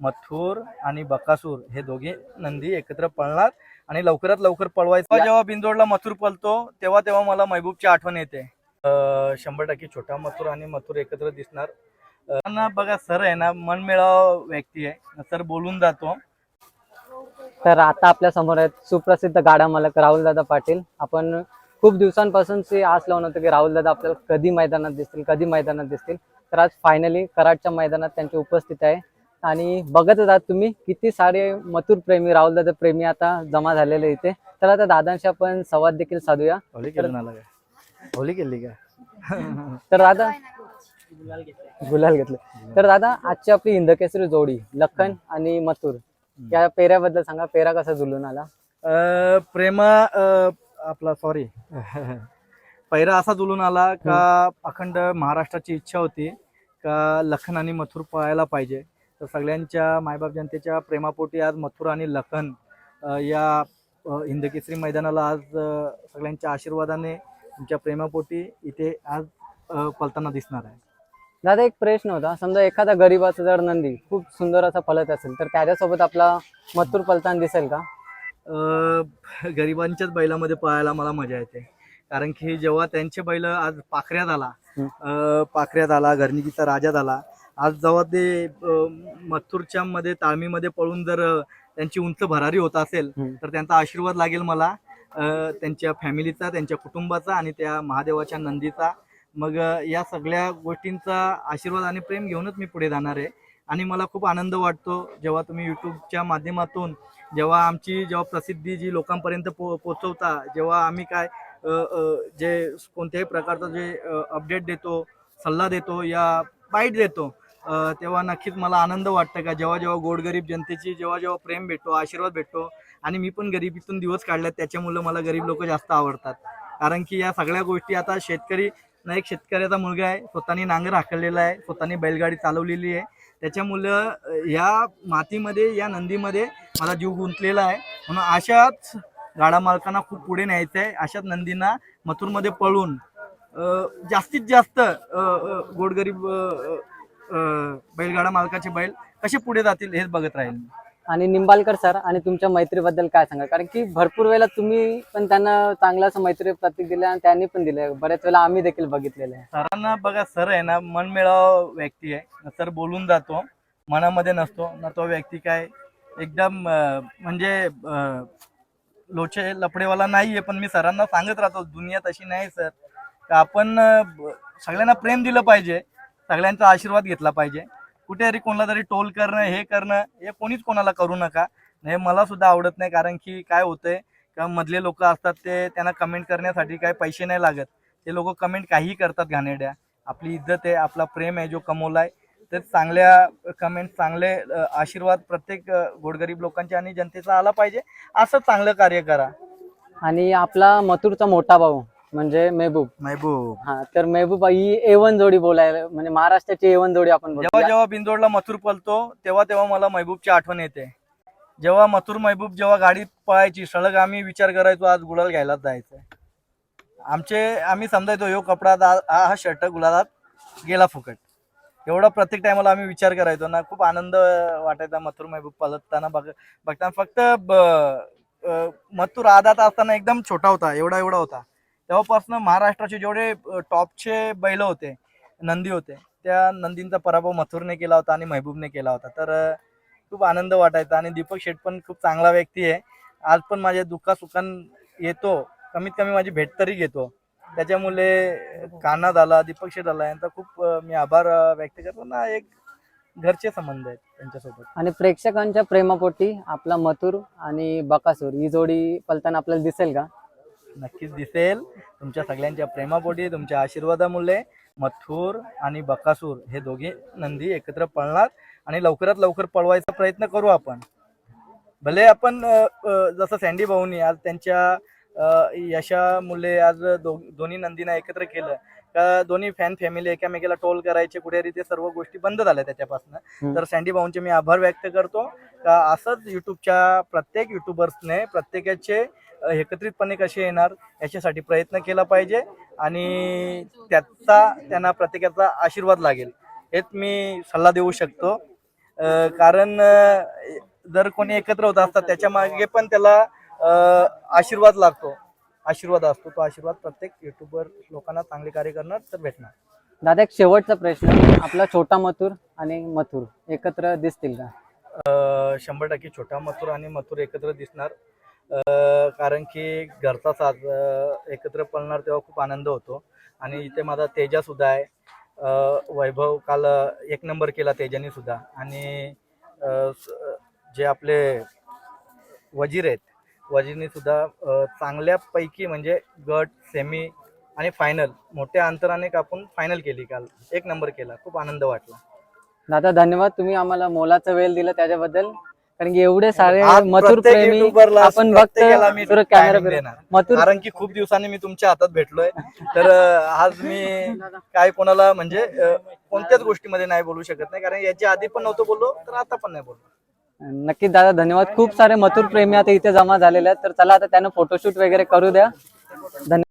मथुर आणि बकासूर हे दोघे नंदी एकत्र पळणार आणि लवकरात लवकर पळवायचं. जेव्हा बिंदोडला मथुर पळतो तेव्हा तेव्हा मला महबूबची आठवण येते. 100% छोटा मथुर आणि मथुर एकत्र दिसणार. बघा सर आहे ना, मनमिळाव व्यक्ती आहे सर, बोलून जातो. तर आता आपल्या समोर आहेत सुप्रसिद्ध गाडा मालक राहुलदादा पाटील. आपण खूप दिवसांपासून आस लावून होतो की राहुलदादा आपल्याला कधी मैदानात दिसतील. तर आज फायनली कराडच्या मैदानात त्यांची उपस्थिती आहे आणि बघतच आहात तुम्ही किती सारे मथुर प्रेमी, राहुलदादा प्रेमी आता जमा झालेले इथे. तर आता दादांशी आपण संवाद देखील साधूया. होली केली का? तर दादा गुलाल घेतले. तर दादा आजची आपली हिंदकेसरी जोडी लखन आणि मथुर या पेऱ्याबद्दल सांगा. पेरा कसा जुळून आला? आपला सॉरी पैरा असा जुळून आला का अखंड महाराष्ट्राची इच्छा होती का लखन आणि मथुर पळायला पाहिजे. तर सगळ्यांच्या मायबाप जनतेच्या प्रेमापोटी आज मथुर आणि लखन या हिंदकेसरी मैदानाला आज सगळ्यांच्या आशीर्वादाने तुमच्या प्रेमापोटी इथे आज पळताना दिसणार आहे. दादा एक प्रश्न होता, समजा एखादा गरीबाचा जर नंदी खूप सुंदर असा पळत असेल तर त्याच्यासोबत आपला मथुर पळताना दिसेल का? गरिबांच्याच बैलामध्ये पळायला मला मजा येते, कारण की जेव्हा त्यांचे बैल आज पाखऱ्यात आला घरणिकीचा राजा झाला, आज जेव्हा ते मथुरच्या मध्ये ताळमीमध्ये पळून जर त्यांची उंच भरारी होत असेल तर त्यांचा आशीर्वाद लागेल मला, त्यांच्या फॅमिलीचा, त्यांच्या कुटुंबाचा आणि त्या महादेवाच्या नंदीचा. मग या सगळ्या गोष्टींचा आशीर्वाद आणि प्रेम घेऊनच मी पुढे जाणार आहे. आणि मला खूप आनंद वाटतो जेव्हा तुम्ही यूट्यूबच्या माध्यमातून जेव्हा प्रसिद्धी जी लोकांपर्यंत पोचवता, जेव्हा आम्ही काय जे कोणत्याही प्रकारचं जे अपडेट देतो, सल्ला देतो या बाईट देतो, तेव्हा नक्कीच मला आनंद वाटतं का जेव्हा गोरगरीब जनतेची जेव्हा प्रेम भेटतो, आशीर्वाद भेटतो. आणि मी पण गरिबीतून दिवस काढल्यात, त्याच्यामुळे मला गरीब लोक जास्त आवडतात. कारण की या सगळ्या गोष्टी आता एक शेतकऱ्याचा मुलगा आहे, स्वतःनी नांगर हाकललेला आहे, स्वतःनी बैलगाडी चालवलेली आहे, त्याच्यामुळं या मातीमध्ये, या नंदीमध्ये माझा जीव गुंतलेला आहे. म्हणून अशाच गाडा मालकांना खूप पुढे न्यायचं आहे. अशाच नंदींना मथुरमध्ये पळून जास्तीत जास्त गोरगरीब बैलगाडा मालकाचे बैल कसे पुढे जातील हेच बघत राहील. आणि निंबाळकर सर आणि तुमच्या मैत्रीबद्दल काय सांगा? कारण की भरपूर वेळेला तुम्ही पण त्यांना चांगला असं मैत्री प्रतीक दिलं आणि त्यांनी पण दिलं, बऱ्याच वेळेला आम्ही देखील बघितलेलं आहे. सरांना बघा, सर आहे ना, मनमिळाव व्यक्ती आहे सर, बोलून जातो, मनामध्ये नसतो ना तो व्यक्ती. काय एकदम म्हणजे लोचे लपडेवाला नाहीये. पण मी सरांना सांगत राहतो, दुनिया तशी नाही सर, का आपण सगळ्यांना प्रेम दिलं पाहिजे, सगळ्यांचा आशीर्वाद घेतला पाहिजे. कुठेतरी कोणाला तरी टोल करणं, हे करणं, हे कोणीच कोणाला करू नका. हे मला सुद्धा आवडत नाही. कारण की काय होतंय का मधले लोक असतात, ते त्यांना कमेंट करण्यासाठी काही पैसे नाही लागत, ते लोक कमेंट काहीही करतात घाणेरड्या. आपली इज्जत आहे, आपला प्रेम आहे जो कमवलाय, तर चांगल्या कमेंट, चांगले आशीर्वाद प्रत्येक गोरगरीब लोकांच्या आणि जनतेचा आला पाहिजे. असं चांगलं कार्य करा. आणि आपला मथुरचा मोठा भाऊ म्हणजे महबूब. हा, तर महबूब ही A1 जोडी बोलायला, म्हणजे महाराष्ट्राची A1 जोडी आपण बोलतो. जेव्हा बिंदोडला मथुर पळतो तेव्हा तेव्हा मला महबूबची आठवण येते. जेव्हा मथुर महबूब जेव्हा गाडी पळायची सलग, आम्ही विचार करायचो आज गुलाल घ्यायलाच जायचंय. आम्ही समजायचो यो कपडा, हा शर्ट गुलालात गेला फुकट, एवढा प्रत्येक टायमाला आम्ही विचार करायचो ना. खूप आनंद वाटायचा मथुर महबूब पळताना बघताना. फक्त मथुर आदात असताना एकदम छोटा होता, एवढा होता. तेव्हापासून महाराष्ट्राचे जेवढे टॉपचे बैल होते, नंदी होते, त्या नंदींचा पराभव मथुरने केला होता आणि महबूबने केला होता. तर खूप आनंद वाटायचा. आणि दीपक शेठ पण खूप चांगला व्यक्ती आहे. आज पण माझ्या दुःखासुखान येतो, कमीत कमी माझी भेट तरी घेतो. त्याच्यामुळे कान्हा झाला, दीपक शेठ झाला, यांचा खूप मी आभार व्यक्त करतो ना. एक घरचे संबंध आहेत त्यांच्यासोबत. आणि प्रेक्षकांच्या प्रेमापोटी आपला मथुर आणि बकासूर ही जोडी पलताना आपल्याला दिसेल का? नक्कीच दिसेल. तुमच्या सगळ्यांच्या प्रेमापोटी, तुमच्या आशीर्वादामुळे मथुर आणि बकासूर हे दोघे नंदी एकत्र पळणार आणि लवकरात लवकर पळवायचा प्रयत्न करू आपण. भले आपण जसं सँडी भाऊनी आज त्यांच्या यशामुळे आज दोन्ही नंदींना एकत्र केलं, का दोन्ही फॅन फॅमिली एकामेकाला टोल करायचे कुठेतरी, ते सर्व गोष्टी बंद झाल्या त्याच्यापासून. तर सँडी भाऊंचे मी आभार व्यक्त करतो का असंच युट्यूबच्या प्रत्येक युट्यूबर्सने प्रत्येकाचे एकत्रितपणे कसे येणार याच्यासाठी प्रयत्न केला पाहिजे आणि त्याचा त्यांना प्रत्येकाचा आशीर्वाद लागेल हेच मी सल्ला देऊ शकतो. कारण जर कोणी एकत्र होत असतात त्याच्या मागे पण त्याला आशीर्वाद लागतो, आशीर्वाद असतो. तो आशीर्वाद प्रत्येक युट्यूबर लोकांना चांगले कार्य करणार तर भेटणार. दादा एक शेवटचा प्रश्न, आपला छोटा मथुर आणि मथुर एकत्र दिसतील का? 100% छोटा मथुर आणि मथुर एकत्र दिसणार. कारण की घरचा साज एकत्र पळणार तेव्हा खूप आनंद होतो. आणि इथे माझा तेजा सुद्धा आहे. वैभव काल 1 नंबर केला तेजाने सुद्धा. आणि जे आपले वजीर आहेत, वजीरने सुद्धा चांगल्यापैकी म्हणजे गट, सेमी आणि फायनल मोठ्या अंतराने कापून फायनल केली काल. 1 नंबर केला. खूप आनंद वाटला. दादा धन्यवाद, तुम्ही आम्हाला मोलाचा वेळ दिला त्याच्याबद्दल. कारण की एवढे सारे आज मथुर प्रत्येक प्रेमी YouTuberला आपण प्रत्येकाला मी बघतो timing कॅमेरा देणार. मथुर कारण की खूप दिवसांनी मी तुमच्या हातात भेटलोय. तर आज मी काय कोणाला म्हणजे कोणत्याच गोष्टीमध्ये नाही बोलू शकत नाही. कारण याच्या आधी पण नव्हतं बोललो, तर आता पण नाही बोललो. नक्कीच दादा धन्यवाद. खूप सारे मथुर प्रेमी आता इथे जमा झालेले आहेत. तर चला आता त्यांना फोटोशूट वगैरे करू द्या. धन्यवाद.